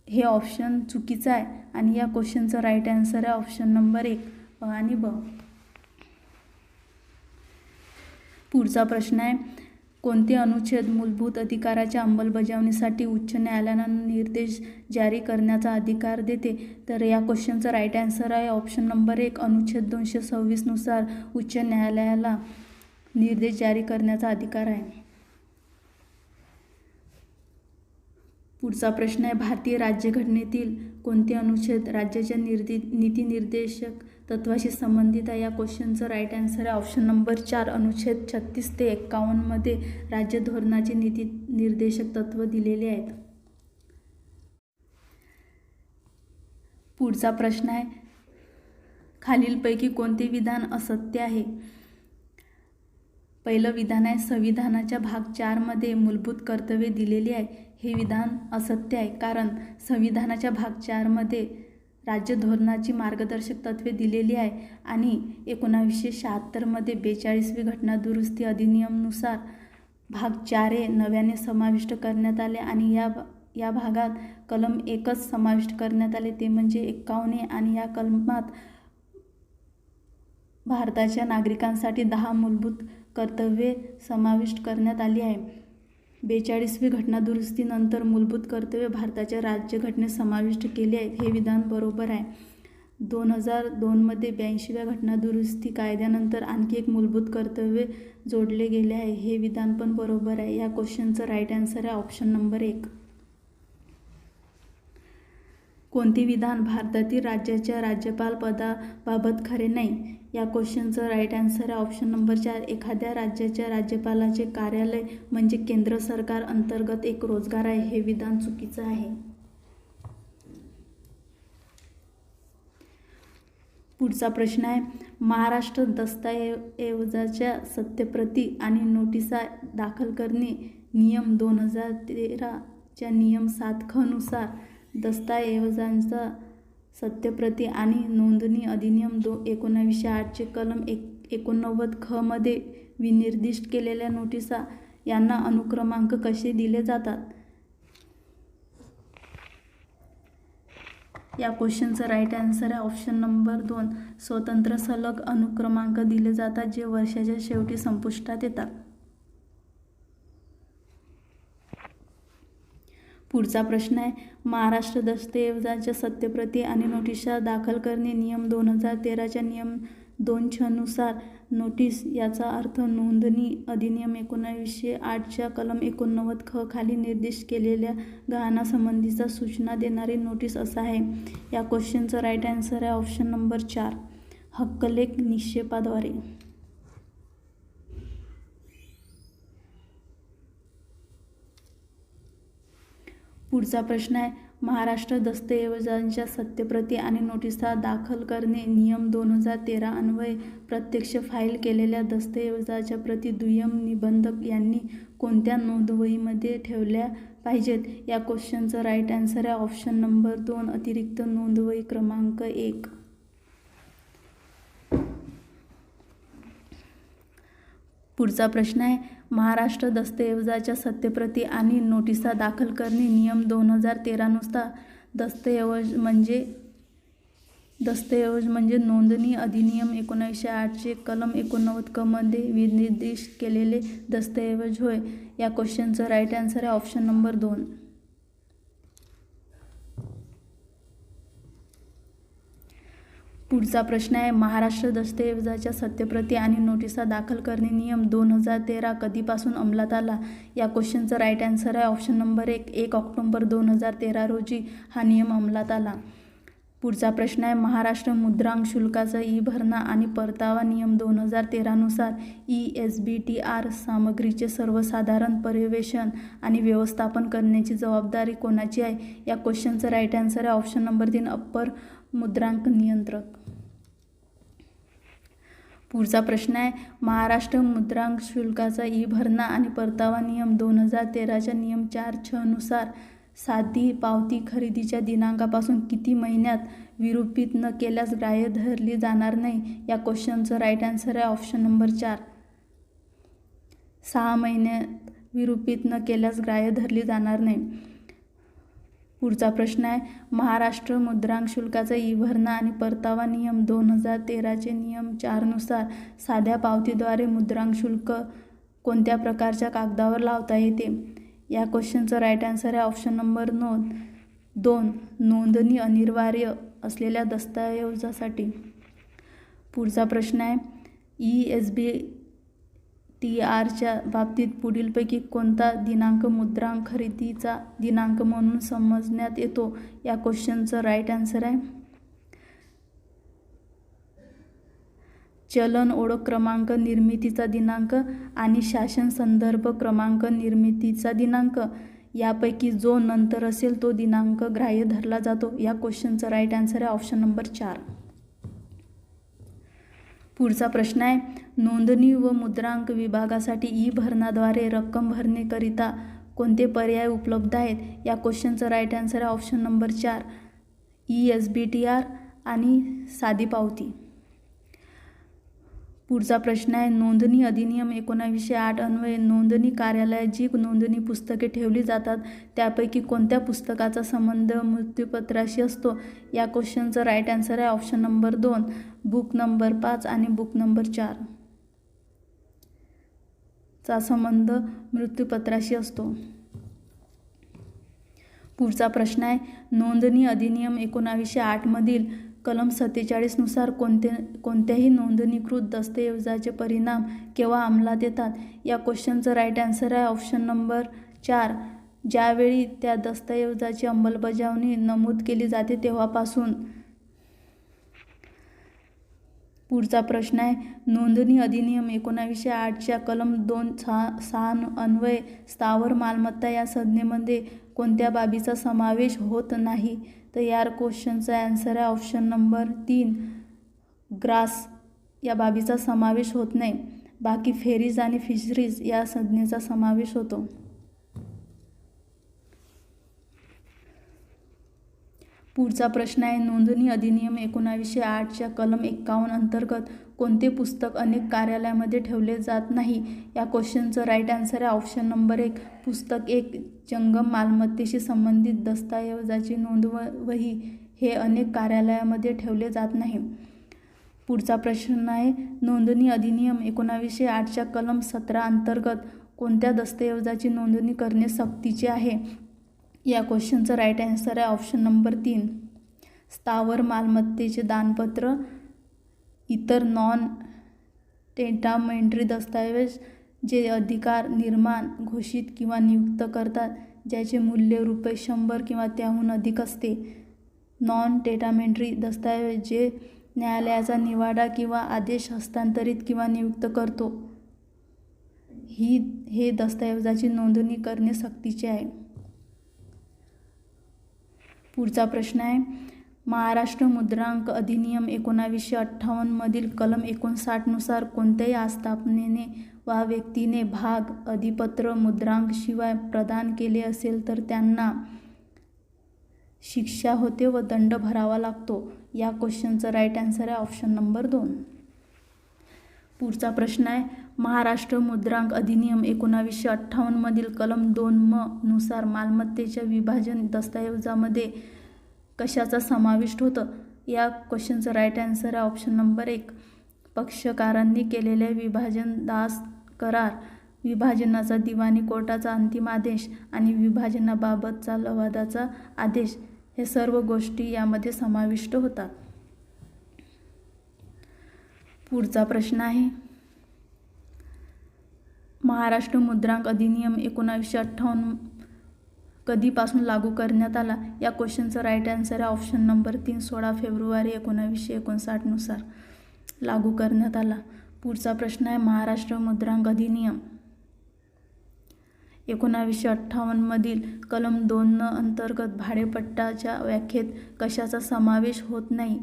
हे ऑप्शन चुकीचं आहे आणि या क्वेश्चनचं राईट आन्सर आहे ऑप्शन नंबर 1, अ आणि ब. पुढचा प्रश्न आहे: कोणते अनुच्छेद मूलभूत अधिकाराच्या अंमलबजावणीसाठी उच्च न्यायालयांना निर्देश जारी करण्याचा अधिकार देते? तर या क्वेश्चनचं राईट आन्सर आहे ऑप्शन नंबर 1, अनुच्छेद 226 नुसार उच्च न्यायालयाला निर्देश जारी करण्याचा अधिकार आहे. पुढचा प्रश्न आहे: भारतीय राज्यघटनेतील कोणते अनुच्छेद राज्याच्या नीतिनिर्देशक तत्वाशी संबंधित आहे? या क्वेश्चनचं राईट आन्सर आहे ऑप्शन नंबर 4, अनुच्छेद 36 ते 51 मध्ये राज्य धोरणाचे नीतिनिर्देशक तत्व दिलेले आहेत. पुढचा प्रश्न आहे: खालीलपैकी कोणते विधान असत्य आहे? पहिलं विधान आहे: संविधानाच्या भाग 4 मध्ये मूलभूत कर्तव्ये दिलेली आहे. हे विधान असत्य आहे, कारण संविधानाच्या भाग 4 मध्ये राज्य धोरणाची मार्गदर्शक तत्त्वे दिलेली आहे आणि 1976 मध्ये 42वी घटना दुरुस्ती अधिनियमानुसार भाग 4A नव्याने समाविष्ट करण्यात आले आणि या भागात कलम 1च समाविष्ट करण्यात आले, ते म्हणजे 51A, आणि या कलमात भारताच्या नागरिकांसाठी 10 मूलभूत कर्तव्ये समाविष्ट करण्यात आली आहे. 42वी घटना दुरुस्तीनंतर मूलभूत कर्तव्ये भारताच्या राज्यघटनेत समाविष्ट केली आहेत. हे विधान बरोबर आहे. 2002 मध्ये 82व्या घटना दुरुस्ती कायद्यानंतर आणखी एक मूलभूत कर्तव्य जोडले गेले आहे. हे विधान पण बरोबर आहे. या क्वेश्चनचं राईट आन्सर आहे ऑप्शन नंबर 1. कोणते विधान भारतातील राज्याच्या राज्यपाल पदाबाबत खरे नाही? या क्वेश्चनचं राईट आन्सर आहे ऑप्शन नंबर 4. एखाद्या राज्याच्या राज्यपालाचे कार्यालय म्हणजे केंद्र सरकार अंतर्गत एक रोजगार आहे. हे विधान चुकीचं आहे. पुढचा प्रश्न आहे: महाराष्ट्र दस्तऐवजाच्या सत्यप्रती आणि नोटिसा दाखल करणे नियम 2013 च्या नियम 7 ख नुसार दस्तऐवजांचा सत्यप्रती आणि नोंदणी अधिनियम 1908 चे कलम 89 ख मध्ये विनिर्दिष्ट केलेल्या नोटिसा यांना अनुक्रमांक कसे दिले जातात? या क्वेश्चनचं राईट आन्सर आहे ऑप्शन नंबर 2, स्वतंत्र सलग अनुक्रमांक दिले जातात जे वर्षाच्या शेवटी संपुष्टात येतात. पुढचा प्रश्न आहे, महाराष्ट्र दस्तऐवजाच्या सत्यप्रती आणि नोटिसा दाखल करणे नियम 2013च्या नियम 2 नुसार नोटीस याचा अर्थ नोंदणी अधिनियम 1908च्या कलम 89 ख खाली निर्दिष्ट केलेल्या गहाणासंबंधीचा सूचना देणारी नोटीस असा आहे. या क्वेश्चनचं राईट आन्सर आहे ऑप्शन नंबर 4, हक्कलेख निक्षेपाद्वारे. पुढचा प्रश्न आहे, महाराष्ट्र दस्तऐवजांच्या सत्यप्रती आणि नोटिसा दाखल करणे नियम 2013 अन्वये प्रत्यक्ष फाईल केलेल्या दस्तऐवजाच्या प्रती दुय्यम निबंधक यांनी कोणत्या नोंदवहीमध्ये ठेवल्या पाहिजेत? या क्वेश्चनचं राईट आन्सर आहे ऑप्शन नंबर 2, अतिरिक्त नोंदवही क्रमांक 1. पुढचा प्रश्न आहे, महाराष्ट्र दस्तऐवजाच्या सत्यप्रती आणि नोटिसा दाखल करणे नियम 2013 नुसार दस्तऐवज म्हणजे नोंदणी अधिनियम 1908चे कलम 89 क मध्ये विनिर्दिष्ट केलेले दस्तऐवज होय. या क्वेश्चनचं राईट आन्सर आहे ऑप्शन नंबर 2. पुढचा प्रश्न आहे, महाराष्ट्र दस्तऐवजाच्या सत्यप्रती आणि नोटिसा दाखल करणे नियम 2013 कधीपासून अंमलात आला? या क्वेश्चनचं राईट आन्सर आहे ऑप्शन नंबर 1 ऑक्टोबर 2013 रोजी हा नियम अंमलात आला. पुढचा प्रश्न आहे, महाराष्ट्र मुद्रांक शुल्काचा भरणा आणि परतावा नियम 2013 नुसार ESBTR सामग्रीचे सर्वसाधारण पर्यवेक्षण आणि व्यवस्थापन करण्याची जबाबदारी कोणाची आहे? या क्वेश्चनचं राईट आन्सर आहे ऑप्शन नंबर 3, अप्पर मुद्रांक नियंत्रक. पुढचा प्रश्न आहे, महाराष्ट्र मुद्रांक शुल्काचा भरणा आणि परतावा नियम 2013च्या नियम 4 नुसार साधी पावती खरेदीच्या दिनांकापासून किती महिन्यात विरूपित न केल्यास ग्राह्य धरली जाणार नाही? या क्वेश्चनचं राईट आन्सर आहे ऑप्शन नंबर 4, 6 महिन्यात विरूपित न केल्यास ग्राह्य धरली जाणार नाही. पुढचा प्रश्न आहे, महाराष्ट्र मुद्रांक शुल्काचा भरणा आणि परतावा नियम 2013चे नियम 4 नुसार साध्या पावतीद्वारे मुद्रांक शुल्क कोणत्या प्रकारच्या कागदावर लावता येते? या क्वेश्चनचं राईट आन्सर आहे ऑप्शन नंबर 2, नोंदणी अनिवार्य असलेल्या दस्तऐवजासाठी. पुढचा प्रश्न आहे, ESBTRच्या बाबतीत पुढीलपैकी कोणता दिनांक मुद्रांक खरेदीचा दिनांक म्हणून समजण्यात येतो? या क्वेश्चनचं राईट आन्सर आहे चलन ओळख क्रमांक निर्मितीचा दिनांक आणि शासन संदर्भ क्रमांक निर्मितीचा दिनांक यापैकी जो नंतर असेल तो दिनांक ग्राह्य धरला जातो. या क्वेश्चनचं राईट आन्सर आहे ऑप्शन नंबर 4. पुढचा प्रश्न आहे, नोंदणी व मुद्रांक विभागासाठी भरणाद्वारे रक्कम भरण्याकरिता कोणते पर्याय उपलब्ध आहेत? या क्वेश्चनचं राईट आन्सर आहे ऑप्शन नंबर 4, ESBTR आणि साधी पावती. पुढचा प्रश्न आहे, नोंदणी अधिनियम 1908 अन्वये नोंदणी कार्यालयात जी नोंदणी पुस्तके ठेवली जातात त्यापैकी कोणत्या पुस्तकाचा संबंध मृत्यूपत्राशी असतो? या क्वेश्चनचं राईट आन्सर आहे ऑप्शन नंबर 2, बुक नंबर 5 आणि बुक नंबर 4 चा संबंध मृत्यूपत्राशी असतो. पुढचा प्रश्न आहे, नोंदणी अधिनियम 1908 मधील कलम 47 नुसार कोणत्याही नोंदणीकृत दस्तऐवजाचे परिणाम केव्हा अंमलात येतात? या क्वेश्चनचं राईट आन्सर आहे ऑप्शन नंबर 4, ज्यावेळी त्या दस्तऐवजाची अंमलबजावणी नमूद केली जाते तेव्हापासून. पुढचा प्रश्न आहे, नोंदणी अधिनियम 1908च्या कलम 2(6) अन्वये स्थावर मालमत्ता या संज्ञेमध्ये कोणत्या बाबीचा समावेश होत नाही? तर या क्वेश्चनचा आन्सर आहे ऑप्शन नंबर 3, ग्रास या बाबीचा समावेश होत नाही. बाकी फेरीज आणि फिशरीज या संज्ञेचा समावेश होतो. पुढचा प्रश्न आहे, नोंदणी अधिनियम 1908च्या कलम 51 अंतर्गत कोणते पुस्तक अनेक कार्यालयामध्ये ठेवले जात नाही? या क्वेश्चनचं राईट आन्सर आहे ऑप्शन नंबर 1 पुस्तक 1. जंगम मालमत्तेशी संबंधित दस्तऐवजाची नोंदवही हे अनेक कार्यालयामध्ये ठेवले जात नाही. पुढचा प्रश्न आहे नोंदणी अधिनियम 1908च्या कलम 17 अंतर्गत कोणत्या दस्तऐवजाची नोंदणी करणे सक्तीचे आहे? या क्वेश्चनचं राईट आन्सर आहे ऑप्शन नंबर 3 स्थावर मालमत्तेचे दानपत्र. इतर नॉन टेस्टामेंटरी दस्तऐवज जे अधिकार निर्माण घोषित किंवा नियुक्त करतात ज्याचे मूल्य ₹100 किंवा त्याहून अधिक असते. नॉन टेस्टामेंटरी दस्तऐवज जे न्यायालयाचा निवाडा किंवा आदेश हस्तांतरित किंवा नियुक्त करतो हे दस्तऐवजाची नोंदणी करणे सक्तीचे आहे. पुढचा प्रश्न आहे महाराष्ट्र मुद्रांक अधिनियम 1958 मधील कलम 59 नुसार कोणत्याही आस्थापनेने वा व्यक्तीने भाग अधिपत्र मुद्रांक शिवाय प्रदान केले असेल तर त्यांना शिक्षा होते व दंड भरावा लागतो. या क्वेश्चनचं राईट आन्सर आहे ऑप्शन नंबर 2. पुढचा प्रश्न आहे महाराष्ट्र मुद्रांक अधिनियम 1958 मधील कलम 2 नुसार मालमत्तेच्या विभाजन दस्तऐवजामध्ये कशाचा समाविष्ट होतं? या क्वेश्चनचं राईट आन्सर आहे ऑप्शन नंबर 1 पक्षकारांनी केलेल्या विभाजन दास करार, विभाजनाचा दिवाणी कोर्टाचा अंतिम आदेश आणि विभाजनाबाबतचा लवादाचा आदेश हे सर्व गोष्टी यामध्ये समाविष्ट होतात. पुढचा प्रश्न आहे महाराष्ट्र मुद्रांक अधिनियम 1958 कधीपासून लागू करण्यात आला? या क्वेश्चनचं राईट आन्सर आहे ऑप्शन नंबर 3 16 फेब्रुवारी 1959 नुसार लागू करण्यात आला. पुढचा प्रश्न आहे महाराष्ट्र मुद्रांक अधिनियम 1958 मधील कलम 2 अंतर्गत भाडेपट्ट्याच्या व्याख्येत कशाचा समावेश होत नाही?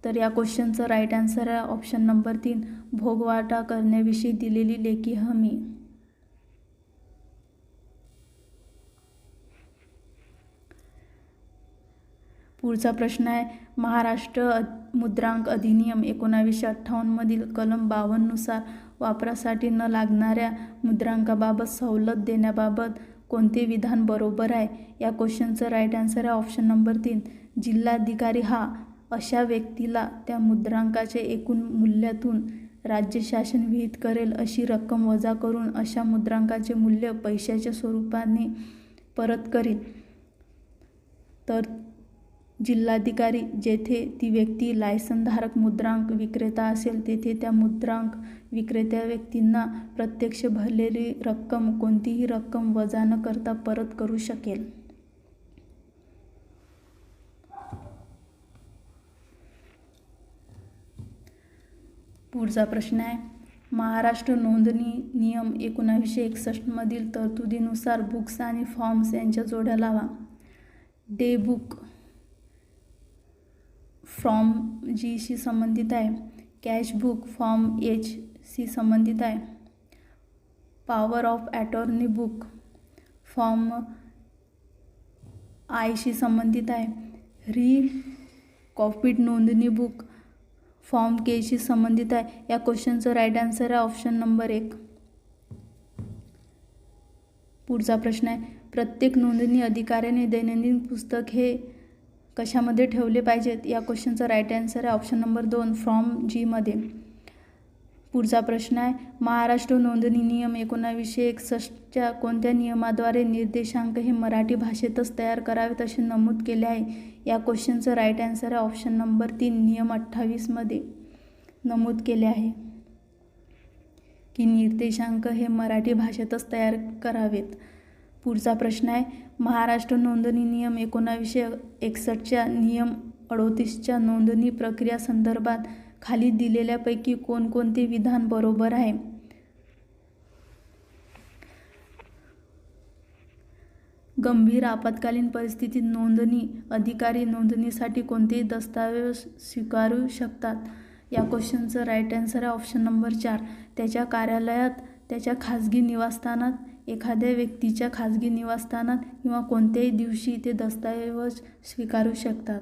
तर या क्वेश्चनचं राईट आन्सर आहे ऑप्शन नंबर 3 भोगवाटा करण्याविषयी दिलेली लेखी हमी. पुढचा प्रश्न आहे महाराष्ट्र मुद्रांक अधिनियम 1958 मधील कलम 52 नुसार वापरासाठी न लागणाऱ्या मुद्रांकाबाबत सवलत देण्याबाबत कोणते विधान बरोबर आहे? या क्वेश्चनचं राईट आन्सर आहे ऑप्शन नंबर 3 जिल्हाधिकारी हा अशा व्यक्तीला त्या मुद्रांकाचे एकूण मूल्यातून राज्य शासन विहित करेल अशी रक्कम वजा करून अशा मुद्रांकाचे मूल्य पैशाच्या स्वरूपाने परत करेल. तर जिल्हाधिकारी जेथे ती व्यक्ती लायसनधारक मुद्रांक विक्रेता असेल तेथे त्या मुद्रांक विक्रेत्या व्यक्तींना प्रत्यक्ष भरलेली रक्कम कोणतीही रक्कम वजा न करता परत करू शकेल. पुढचा प्रश्न आहे महाराष्ट्र नोंदणी नियम 1961 मधील तरतुदीनुसार बुक्स आणि फॉर्म्स यांच्या जोड्या लावा. डे बुक फॉर्म जी शी संबंधित आहे. कॅश बुक फॉर्म एच शी संबंधित आहे. Power of attorney book form I शी संबंधित आहे. री कॉपीड नोंदणी बुक फॉर्म के शी संबंधित आहे. या क्वेश्चनचं राईट आन्सर आहे ऑप्शन नंबर 1. पुढचा प्रश्न आहे प्रत्येक नोंदणी अधिकाऱ्याने दैनंदिन पुस्तक हे कशामध्ये ठेवले पाहिजेत? या क्वेश्चनचं राईट आन्सर आहे ऑप्शन नंबर 2 फॉर्म जी मध्ये. पुढचा प्रश्न आहे महाराष्ट्र नोंदणी नियम 1961च्या कोणत्या नियमाद्वारे निर्देशांक हे मराठी भाषेतच तयार करावेत असे नमूद केले आहे? या क्वेश्चनचं राईट आन्सर आहे ऑप्शन नंबर 3 नियम 28 मध्ये नमूद केले आहे की निर्देशांक हे मराठी भाषेतच तयार करावेत. पुढचा प्रश्न आहे महाराष्ट्र नोंदणी नियम 1961च्या नियम 38च्या नोंदणी प्रक्रिया संदर्भात खाली दिलेल्यापैकी कोणकोणते विधान बरोबर आहे? गंभीर आपत्कालीन परिस्थितीत नोंदणी अधिकारी नोंदणीसाठी कोणतेही दस्तऐवज स्वीकारू शकतात. या क्वेश्चनचं राईट आन्सर आहे ऑप्शन नंबर 4 त्याच्या कार्यालयात, त्याच्या खाजगी निवासस्थानात, एखाद्या व्यक्तीच्या खाजगी निवासस्थानात किंवा कोणत्याही दिवशी ते दस्तऐवज स्वीकारू शकतात.